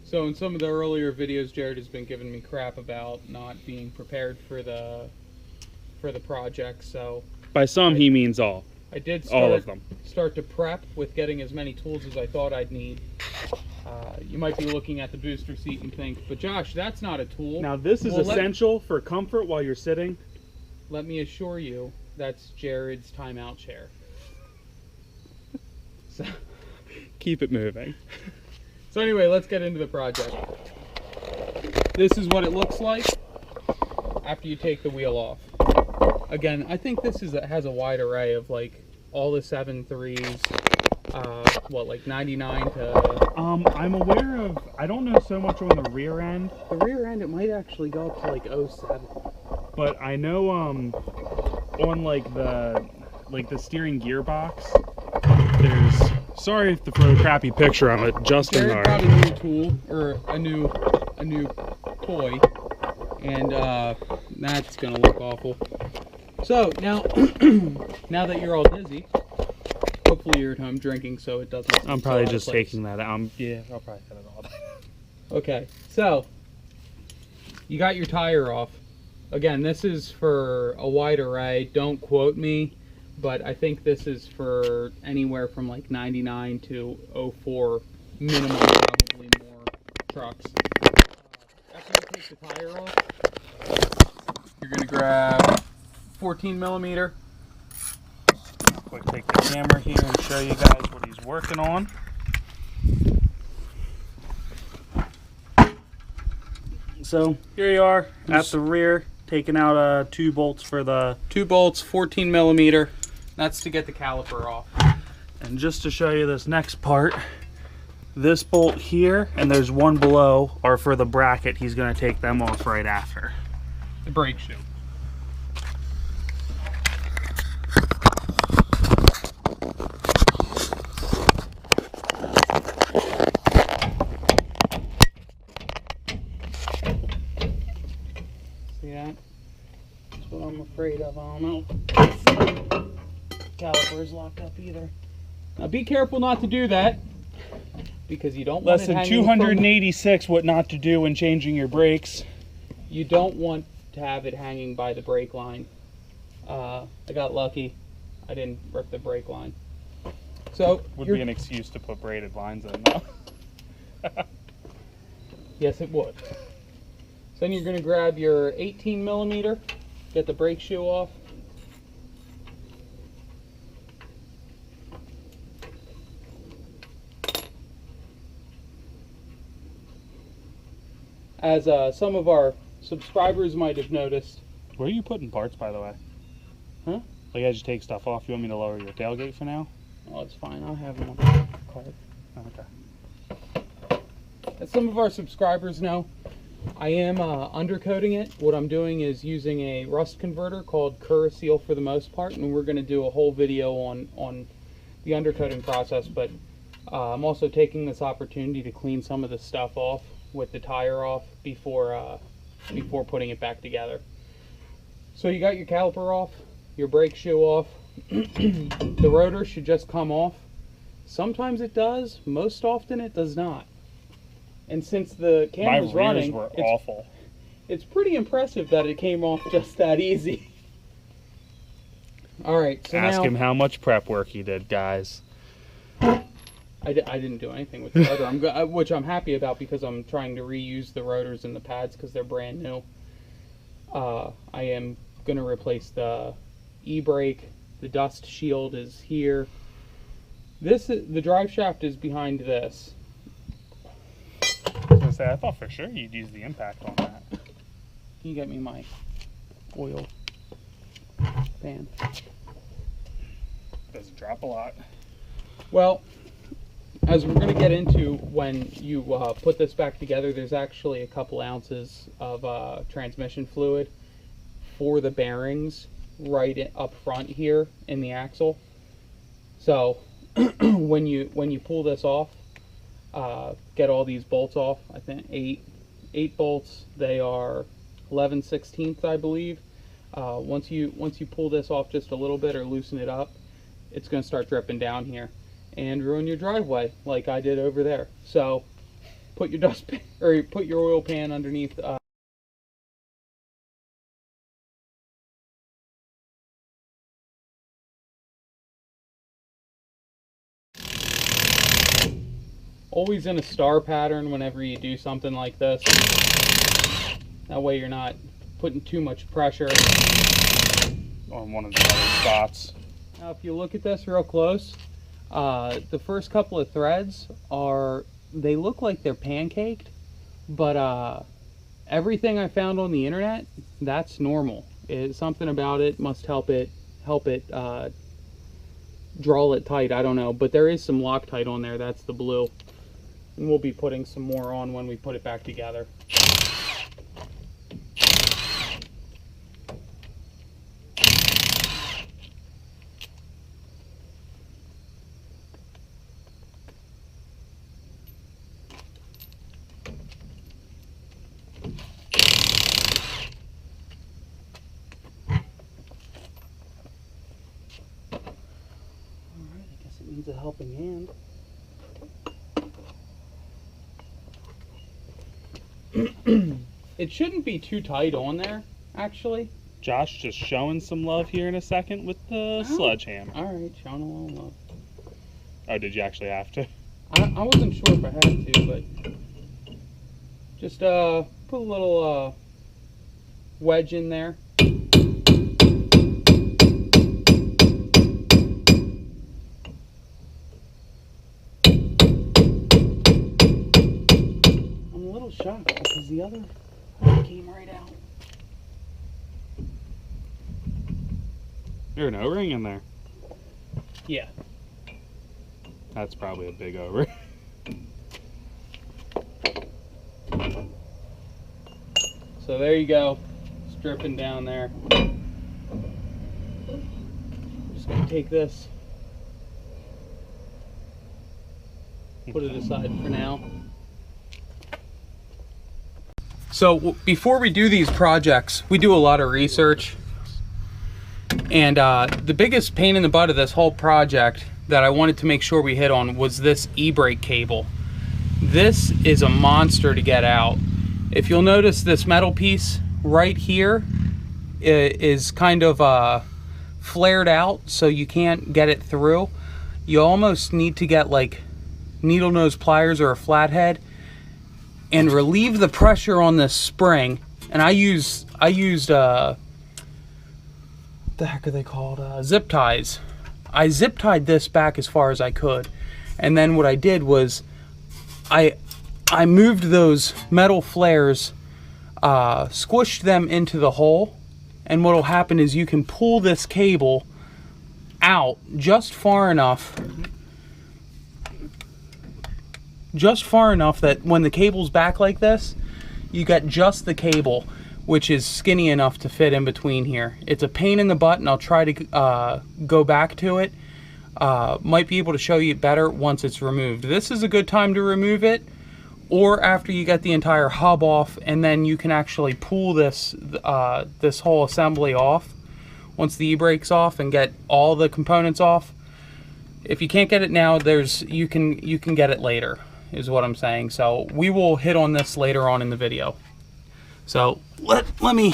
So in some of the earlier videos, Jared has been giving me crap about not being prepared for the project. So by some he means all. I did all of them. Start to prep with getting as many tools as I thought I'd need. You might be looking at the booster seat and think, but Josh, that's not a tool. Now this is essential for comfort while you're sitting. Let me assure you, that's Jared's timeout chair. So keep it moving. So anyway, let's get into the project. This is what it looks like after you take the wheel off. Again, I think this has a wide array of like all the 7.3s, what, like 99 to... I'm aware of, I don't know so much on the rear end. The rear end, it might actually go up to like 07. But I know on like the steering gearbox, there's, sorry if to throw a crappy picture, I'm adjusting Jared got a new tool, or a new toy, and that's gonna look awful. So now, now that you're all dizzy, hopefully you're at home drinking, so it doesn't. I'm probably just taking that out. Yeah, I'll probably cut it all. Okay, so you got your tire off. Again, this is for a wide array. Don't quote me, but I think this is for anywhere from like 99 to 04 minimum, probably more trucks. After you take the tire off, you're gonna grab 14 millimeter. Quick, take the camera here and show you guys what he's working on. So here you are at the rear, taking out 2 bolts for the 2 bolts, 14 millimeter. That's to get the caliper off. And just to show you this next part, this bolt here and there's one below are for the bracket. He's going to take them off right after. The brake shoe. See that? That's what I'm afraid of. I don't know. Caliper is locked up either. Now be careful not to do that, because you don't want less than 286 what not to do when changing your brakes. You don't want to have it hanging by the brake line. I got lucky. I didn't rip the brake line. So would be an excuse to put braided lines in, though. Yes, it would. So then you're going to grab your 18 millimeter, get the brake shoe off. As some of our subscribers might have noticed. Where are you putting parts, by the way? Huh? Like, as you take stuff off, you want me to lower your tailgate for now? Oh, it's fine. I'll have them on the card. Okay. As some of our subscribers know, I am undercoating it. What I'm doing is using a rust converter called Curaseal for the most part, and we're going to do a whole video on the undercoating process, but I'm also taking this opportunity to clean some of the stuff off with the tire off before putting it back together. So you got your caliper off, your brake shoe off. The rotor should just come off. Sometimes it does, most often it does not. And since the camera's running, were awful. It's pretty impressive that it came off just that easy. All right, so ask him how much prep work he did, guys. I didn't do anything with the rotor, which I'm happy about, because I'm trying to reuse the rotors and the pads because they're brand new. I am going to replace the e-brake. The dust shield is here. The drive shaft is behind this. I was going to say, I thought for sure you'd use the impact on that. Can you get me my oil pan? Doesn't drop a lot. Well, as we're going to get into, when you put this back together, there's actually a couple ounces of transmission fluid for the bearings right up front here in the axle. So when you pull this off, get all these bolts off. I think eight bolts. They are 11/16, I believe. Once you pull this off just a little bit or loosen it up, it's going to start dripping down here and ruin your driveway like I did over there. So put your dustpan or put your oil pan underneath. Always in a star pattern whenever you do something like this. That way you're not putting too much pressure On one of the other spots. Now if you look at this real close, the first couple of threads they look like they're pancaked, but everything I found on the internet, that's normal. Something about it must help it draw it tight. I don't know, but there is some Loctite on there. That's the blue. And we'll be putting some more on when we put it back together. Alright, I guess it needs a helping hand. It shouldn't be too tight on there, actually. Josh just showing some love here in a second with the sledgehammer. Alright, showing a little love. Oh, did you actually have to? I wasn't sure if I had to, but just put a little wedge in there. I'm a little shocked because the other came right out. There's an O-ring in there. Yeah. That's probably a big O-ring. So there you go. It's dripping down there. Just gonna take this, put it aside for now. So before we do these projects, we do a lot of research. And the biggest pain in the butt of this whole project that I wanted to make sure we hit on was this Ebrake cable. This is a monster to get out. If you'll notice, this metal piece right here is kind of flared out, so you can't get it through. You almost need to get like needle nose pliers or a flathead and relieve the pressure on this spring. And I used what the heck are they called? Zip ties. I zip tied this back as far as I could, and then what I did was I moved those metal flares, squished them into the hole, and what will happen is you can pull this cable out just far enough that when the cable's back like this, you got just the cable, which is skinny enough to fit in between here. It's a pain in the butt, and I'll try to go back to it. Might be able to show you better once it's removed. This is a good time to remove it, or after you get the entire hub off, and then you can actually pull this this whole assembly off once the e-brake's off and get all the components off. If you can't get it now, you can get it later, is what I'm saying. So we will hit on this later on in the video. So let me.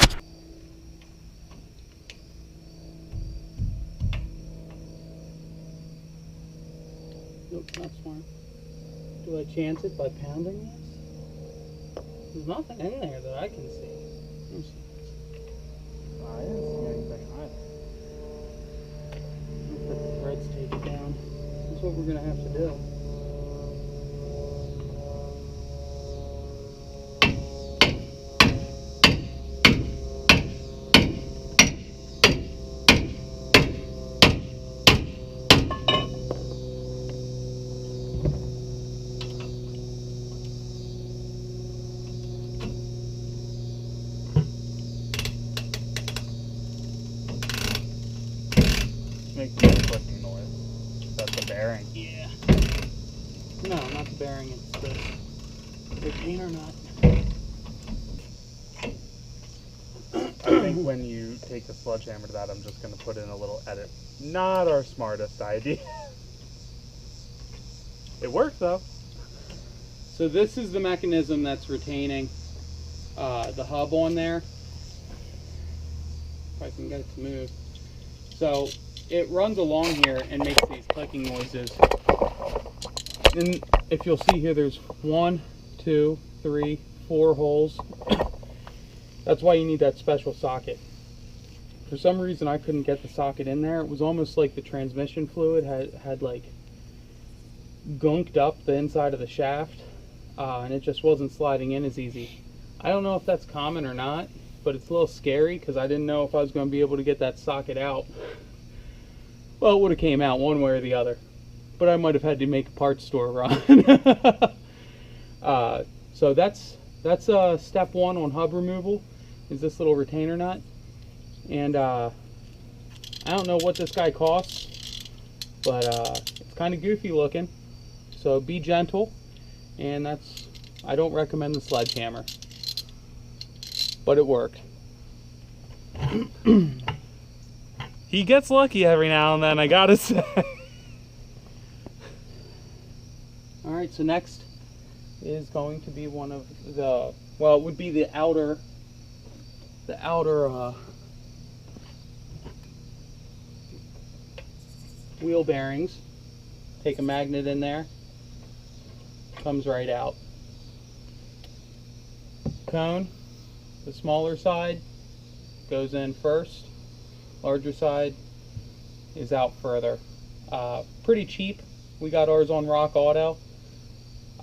Nope, not smart. Do I chance it by pounding this? There's nothing in there that I can see. Let me see. I didn't see anything either. Put the threads taken down. That's what we're gonna have to do. Makes a clicking noise. That's the bearing. Yeah. No, not the bearing, it's the retainer nut. I think when you take the sledgehammer to that, I'm just going to put in a little edit. Not our smartest idea. It works though. So this is the mechanism that's retaining the hub on there. If I can get it to move. So it runs along here and makes these clicking noises. And if you'll see here, there's 1, 2, 3, 4 holes. That's why you need that special socket. For some reason I couldn't get the socket in there. It was almost like the transmission fluid had like gunked up the inside of the shaft, and it just wasn't sliding in as easy. I don't know if that's common or not, but it's a little scary because I didn't know if I was going to be able to get that socket out. Well, it would have came out one way or the other, but I might have had to make a parts store run. So that's step one on hub removal, is this little retainer nut. And I don't know what this guy costs, but it's kind of goofy looking, so be gentle. And I don't recommend the sledgehammer, but it worked. He gets lucky every now and then, I gotta say. Alright, so next is going to be one of the, well, it would be the outer wheel bearings. Take a magnet in there, comes right out. Cone, the smaller side goes in first, larger side is out further. Pretty cheap. We got ours on Rock Auto.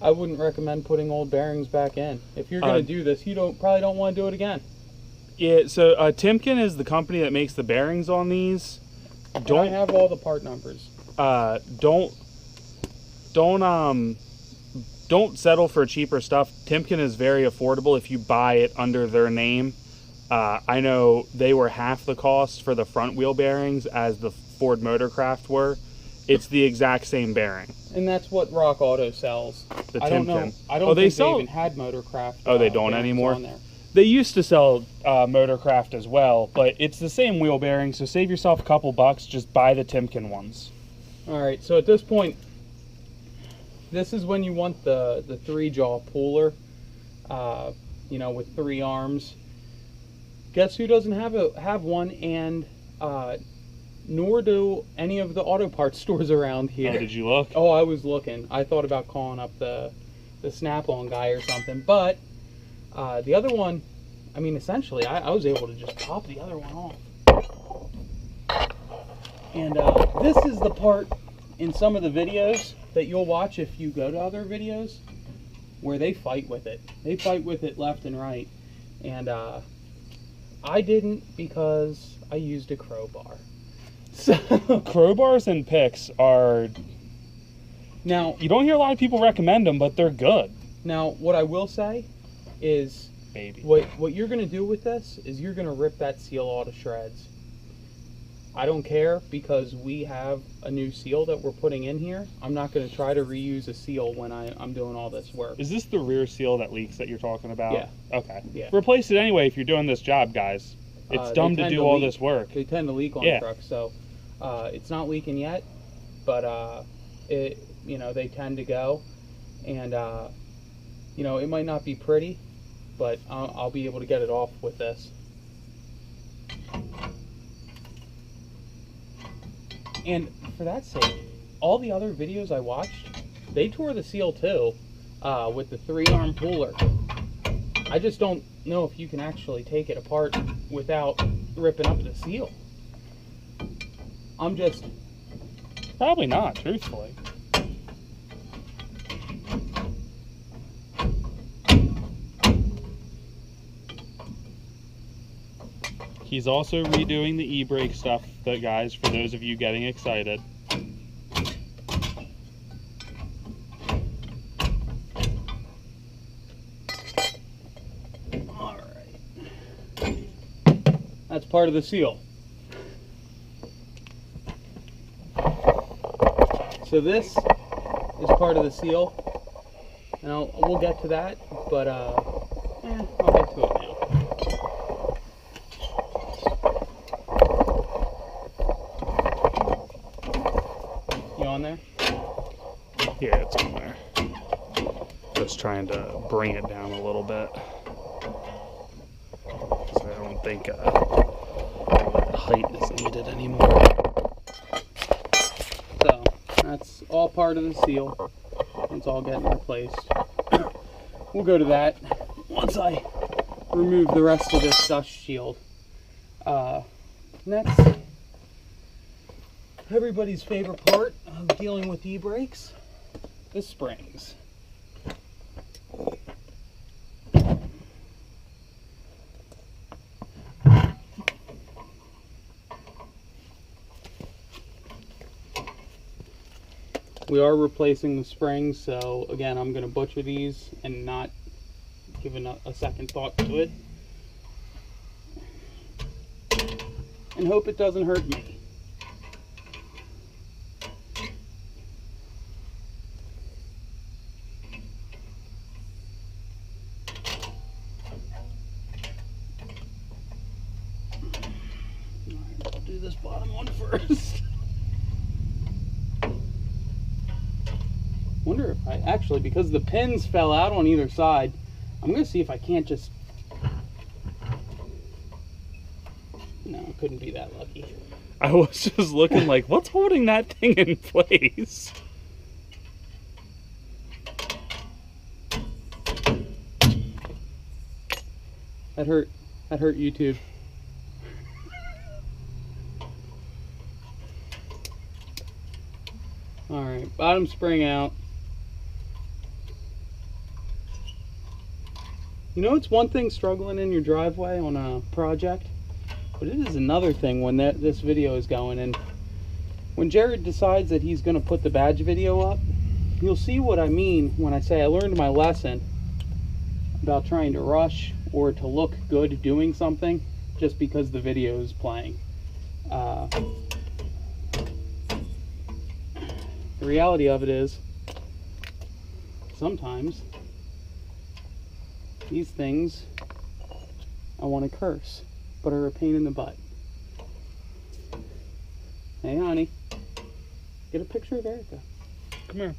I wouldn't recommend putting old bearings back in. If you're going to do this, you probably don't want to do it again. Yeah, so Timken is the company that makes the bearings on these. I have all the part numbers. Don't settle for cheaper stuff. Timken is very affordable if you buy it under their name. I know they were half the cost for the front wheel bearings as the Ford Motorcraft were. It's the exact same bearing. And that's what Rock Auto sells. The I Timken. don't know. I don't think they even had Motorcraft. Oh, they don't anymore? On there. They used to sell Motorcraft as well, but it's the same wheel bearing, so save yourself a couple bucks, just buy the Timken ones. Alright, so at this point, this is when you want the 3-jaw puller, you know, with 3 arms. Guess who doesn't have one, and nor do any of the auto parts stores around here. Oh, did you look? Oh, I was looking. I thought about calling up the Snap-on guy or something, but the other one, I mean, essentially, I was able to just pop the other one off. And this is the part in some of the videos that you'll watch if you go to other videos where they fight with it. They fight with it left and right. And I didn't, because I used a crowbar. So crowbars and picks are... Now, you don't hear a lot of people recommend them, but they're good. Now, what I will say is, baby, what you're going to do with this is you're going to rip that seal all to shreds. I don't care, because we have a new seal that we're putting in here. I'm not going to try to reuse a seal when I'm doing all this work. Is this the rear seal that leaks that you're talking about? Yeah. Okay. Yeah. Replace it anyway if you're doing this job, guys. It's dumb to do all this work. They tend to leak on trucks, so it's not leaking yet, but you know, they tend to go, and you know, it might not be pretty, but I'll be able to get it off with this. And for that sake, all the other videos I watched, they tore the seal too, with the 3-arm puller. I just don't know if you can actually take it apart without ripping up the seal. I'm just... Probably not, truthfully. He's also redoing the Ebrake stuff, guys, for those of you getting excited. Alright. That's part of the seal. So this is part of the seal. And we'll get to that, but I'll get to it now. On there? Yeah, it's on there. just trying to bring it down a little bit. So I don't think all that height is needed anymore. So that's all part of the seal. It's all getting replaced. We'll go to that once I remove the rest of this dust shield. Next, everybody's favorite part of dealing with e-brakes, the springs. We are replacing the springs, so again, I'm going to butcher these and not give a second thought to it. And hope it doesn't hurt me. Alright, I'll do this bottom one first. Wonder if I actually, because the pins fell out on either side, I'm gonna see if I can't just, no, I couldn't be that lucky. I was just looking like, what's holding that thing in place? That hurt YouTube. Alright, bottom spring out. You know, it's one thing struggling in your driveway on a project, but it is another thing when this video is going. And when Jared decides that he's going to put the badge video up, you'll see what I mean when I say I learned my lesson about trying to rush or to look good doing something just because the video is playing. The reality of it is, sometimes these things I want to curse, but are a pain in the butt. Hey honey, get a picture of Erica. Come here.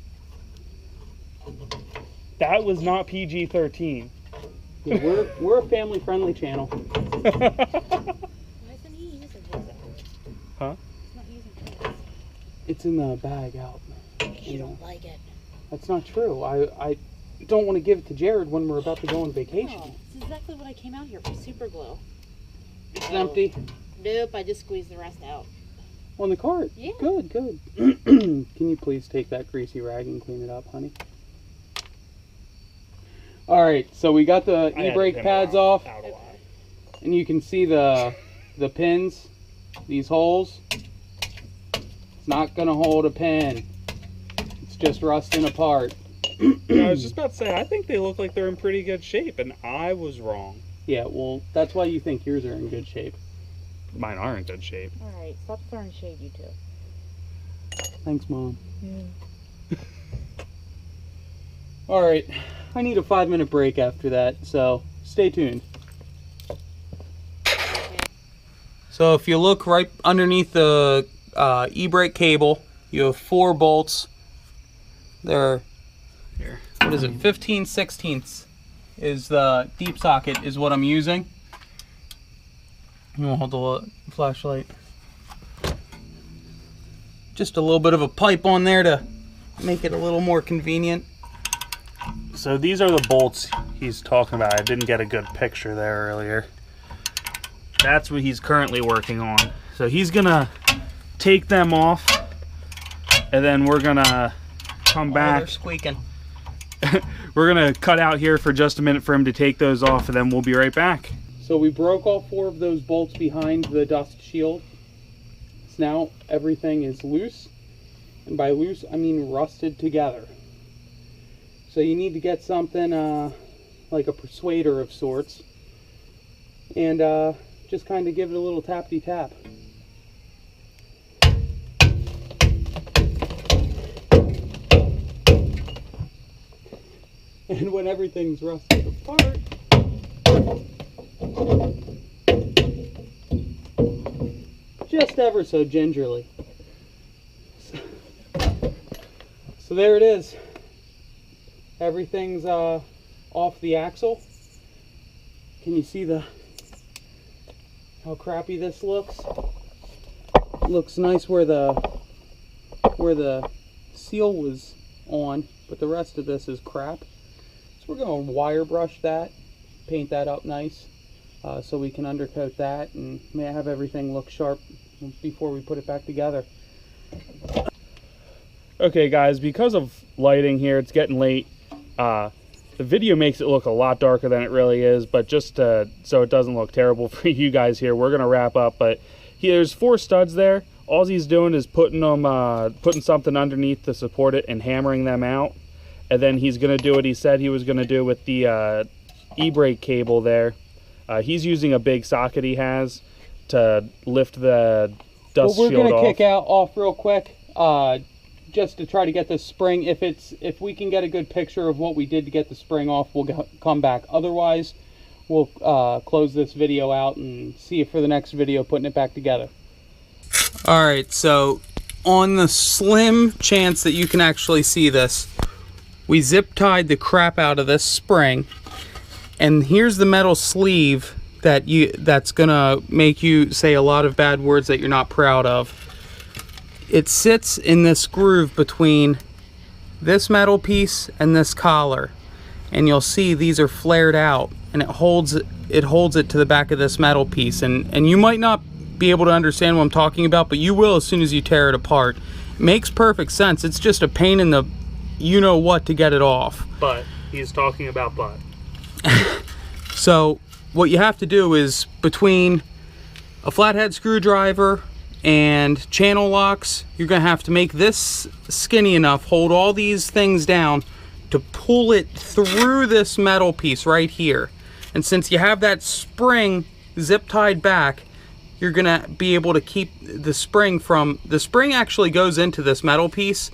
That was not PG-13. Yeah, we're a family-friendly channel. Why isn't he using his? Huh? He's not using his. It's in the bag out. You don't like it. That's not true. I don't want to give it to Jared when we're about to go on vacation. No, it's exactly what I came out here for, super glue. It's empty. Nope, I just squeezed the rest out. On the cart? Yeah. Good, good. Can you please take that greasy rag and clean it up, honey? Alright, so we got the e-brake pads off. And you can see the pins, these holes. It's not going to hold a pin. It's just rusting apart. I was just about to say, I think they look like they're in pretty good shape, and I was wrong. Yeah, well, that's why you think yours are in good shape. Mine are in good shape. Alright, stop throwing shade, you two. Thanks, Mom. Alright, I need a 5-minute break after that, so stay tuned. So if you look right underneath the Ebrake cable, you have 4 bolts. They're, what is it, 15/16 is the deep socket is what I'm using. I'm gonna hold the flashlight. Just a little bit of a pipe on there to make it a little more convenient. So these are the bolts he's talking about. I didn't get a good picture there earlier. That's what he's currently working on. So he's gonna take them off, and then we're gonna come back. They're squeaking. We're gonna cut out here for just a minute for him to take those off, and then we'll be right back. So we broke all 4 of those bolts behind the dust shield. So now everything is loose, and by loose I mean rusted together. So you need to get something like a persuader of sorts, and just kind of give it a little tappity tap. And when everything's rusted apart, just ever so gingerly. So there it is. everything's off the axle. Can you see how crappy this looks? Looks nice where the seal was on, but the rest of this is crap. So we're going to wire brush that, paint that up nice, so we can undercoat that and may have everything look sharp before we put it back together. Okay guys, because of lighting here, it's getting late. The video makes it look a lot darker than it really is, but just so it doesn't look terrible for you guys here, we're gonna wrap up. But there's 4 studs there. All he's doing is putting something underneath to support it and hammering them out. And then he's gonna do what he said he was gonna do with the Ebrake cable there. He's using a big socket he has to lift the dust shield off. We're gonna kick off real quick, just to try to get this spring. If we can get a good picture of what we did to get the spring off, we'll come back. Otherwise, we'll close this video out and see you for the next video putting it back together. All right, so on the slim chance that you can actually see this, we zip tied the crap out of this spring, and here's the metal sleeve that's gonna make you say a lot of bad words that you're not proud of. It sits in this groove between this metal piece and this collar, and you'll see these are flared out, and it holds it to the back of this metal piece, and you might not be able to understand what I'm talking about, but you will as soon as you tear it apart. It makes perfect sense. It's just a pain in the you know what to get it off. But he's talking about butt. So what you have to do is, between a flathead screwdriver and channel locks, you're gonna have to make this skinny enough, hold all these things down to pull it through this metal piece right here. And since you have that spring zip tied back, you're gonna be able to keep the spring actually goes into this metal piece,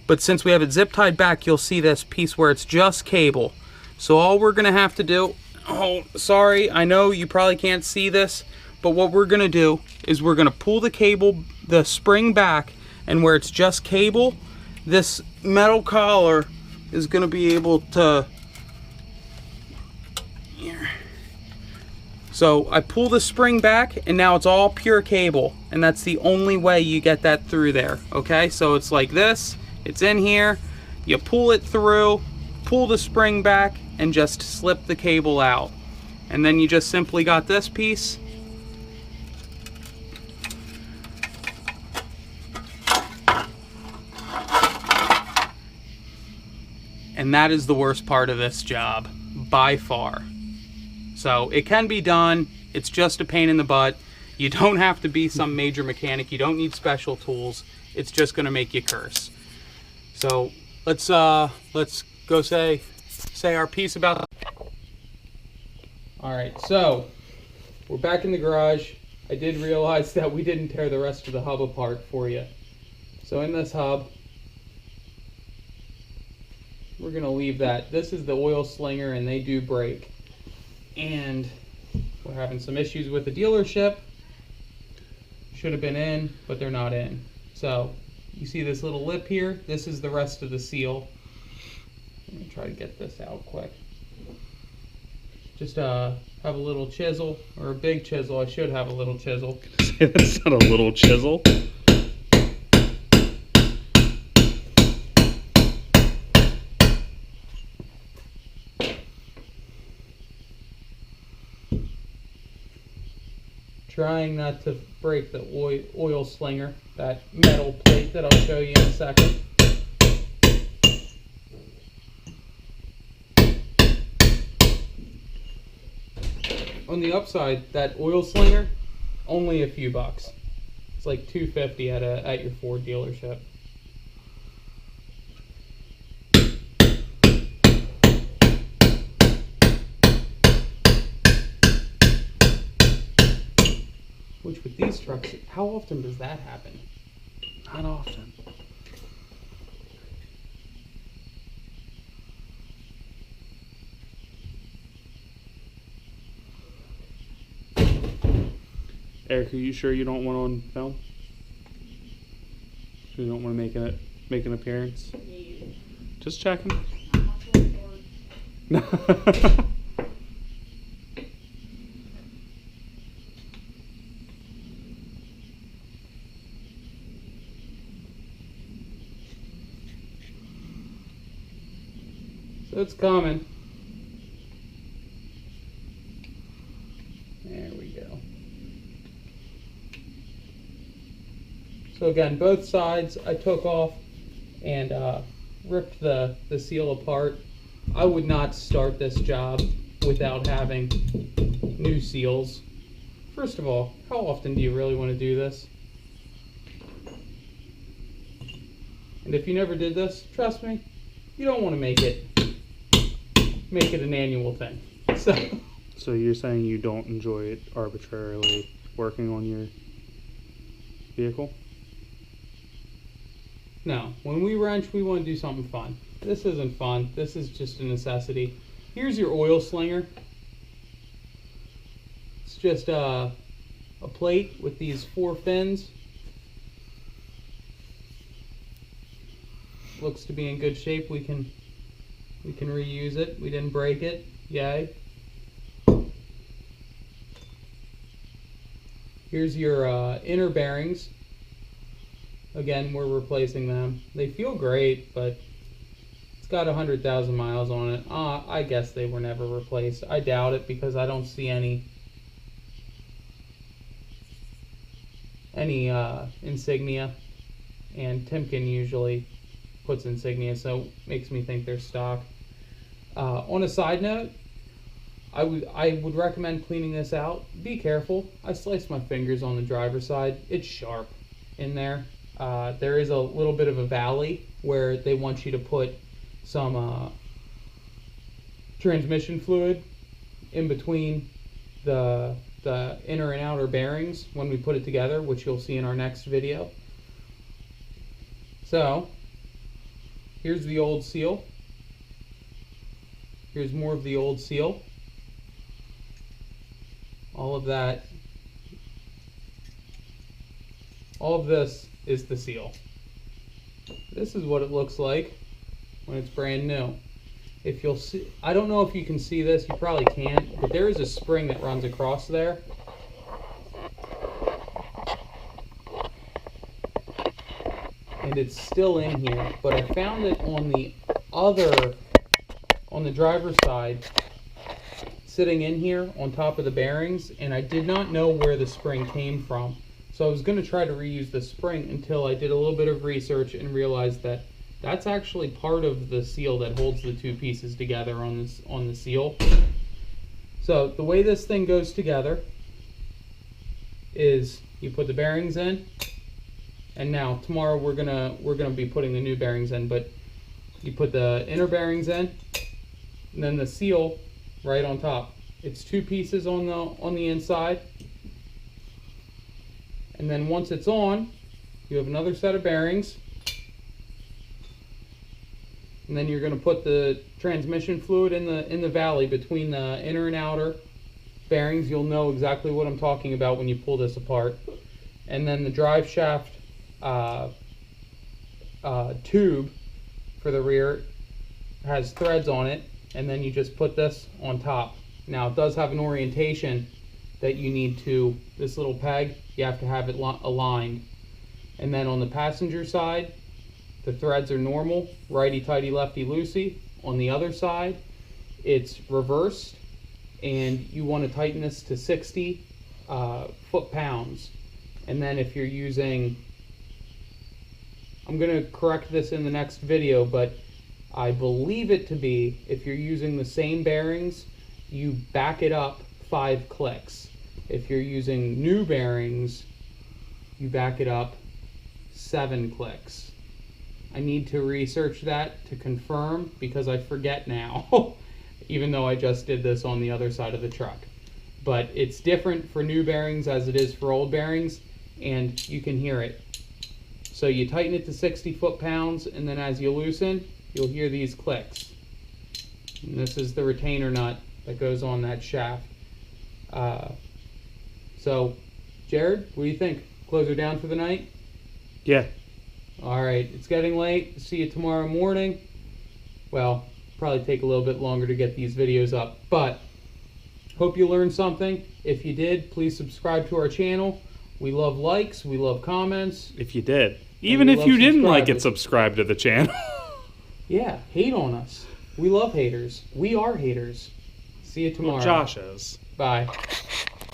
but since we have it zip tied back, you'll see this piece where it's just cable. So all we're gonna have to do, oh sorry, I know you probably can't see this, but what we're gonna do is we're gonna pull the spring back, and where it's just cable, this metal collar is gonna be able to, here. So I pull the spring back, and now it's all pure cable, and that's the only way you get that through there, okay? So it's like this, it's in here, you pull it through, pull the spring back, and just slip the cable out. And then you just simply got this piece. And that is the worst part of this job, by far. So it can be done. It's just a pain in the butt. You don't have to be some major mechanic. You don't need special tools. It's just gonna make you curse. So let's go say our piece about that. All right, so we're back in the garage. I did realize that we didn't tear the rest of the hub apart for you. So in this hub, we're gonna leave that. This is the oil slinger, and they do break. And we're having some issues with the dealership. Should have been in, but they're not in. So you see this little lip here? This is the rest of the seal. Let me try to get this out quick. Just have a little chisel, or a big chisel. I should have a little chisel. That's not a little chisel. Trying not to break the oil slinger, that metal plate that I'll show you in a second. On the upside, that oil slinger, only a few bucks. It's like $250 at your Ford dealership. Which with these trucks, how often does that happen? Not often. Eric, are you sure you don't want on film? You don't want to make an appearance? Just checking. So it's coming. There we go. So again, both sides I took off and ripped the seal apart. I would not start this job without having new seals. First of all, how often do you really want to do this? And if you never did this, trust me, you don't want to make it an annual thing. So you're saying you don't enjoy it arbitrarily working on your vehicle? No, when we wrench, we want to do something fun. This isn't fun. This is just a necessity. Here's your oil slinger. It's just a plate with these 4 fins. Looks to be in good shape. We can reuse it. We didn't break it. Yay. Here's your inner bearings. Again, we're replacing them. They feel great, but it's got 100,000 miles on it. I guess they were never replaced. I doubt it because I don't see any insignia, and Timken usually puts insignia, so makes me think they're stock. On a side note, I would recommend cleaning this out. Be careful. I sliced my fingers on the driver's side. It's sharp in there. There is a little bit of a valley where they want you to put some transmission fluid in between the inner and outer bearings when we put it together, which you'll see in our next video. So here's the old seal. Here's more of the old seal. All of that, all of this is the seal. This is what it looks like when it's brand new. If you'll see, I don't know if you can see this, you probably can't, but there is a spring that runs across there. And it's still in here, but I found it on the driver's side, sitting in here on top of the bearings, and I did not know where the spring came from. So I was going to try to reuse the spring until I did a little bit of research and realized that that's actually part of the seal that holds the 2 pieces together on the seal. So the way this thing goes together is you put the bearings in, and now tomorrow we're gonna be putting the new bearings in, but you put the inner bearings in, and then the seal right on top. It's 2 pieces on the inside, and then once it's on, you have another set of bearings, and then you're going to put the transmission fluid in the valley between the inner and outer bearings. You'll know exactly what I'm talking about when you pull this apart. And then the drive shaft tube for the rear has threads on it, and then you just put this on top. Now it does have an orientation that you need to, this little peg, you have to have it aligned. And then on the passenger side, the threads are normal, righty-tighty, lefty-loosey. On the other side, it's reversed, and you want to tighten this to 60 foot-pounds. And then if you're using, I'm going to correct this in the next video, but I believe it to be, if you're using the same bearings, you back it up 5 clicks. If you're using new bearings, you back it up 7 clicks. I need to research that to confirm because I forget now, even though I just did this on the other side of the truck. But it's different for new bearings as it is for old bearings, and you can hear it. So you tighten it to 60 foot-pounds, and then as you loosen, you'll hear these clicks. And this is the retainer nut that goes on that shaft. So, Jared, what do you think? Close her down for the night? Yeah. All right, it's getting late. See you tomorrow morning. Well, probably take a little bit longer to get these videos up. But hope you learned something. If you did, please subscribe to our channel. We love likes, we love comments. If you did. Even we if love you didn't like it, subscribers. subscribe to the channel. Yeah, hate on us. We love haters. We are haters. See you tomorrow. Josh is. Bye.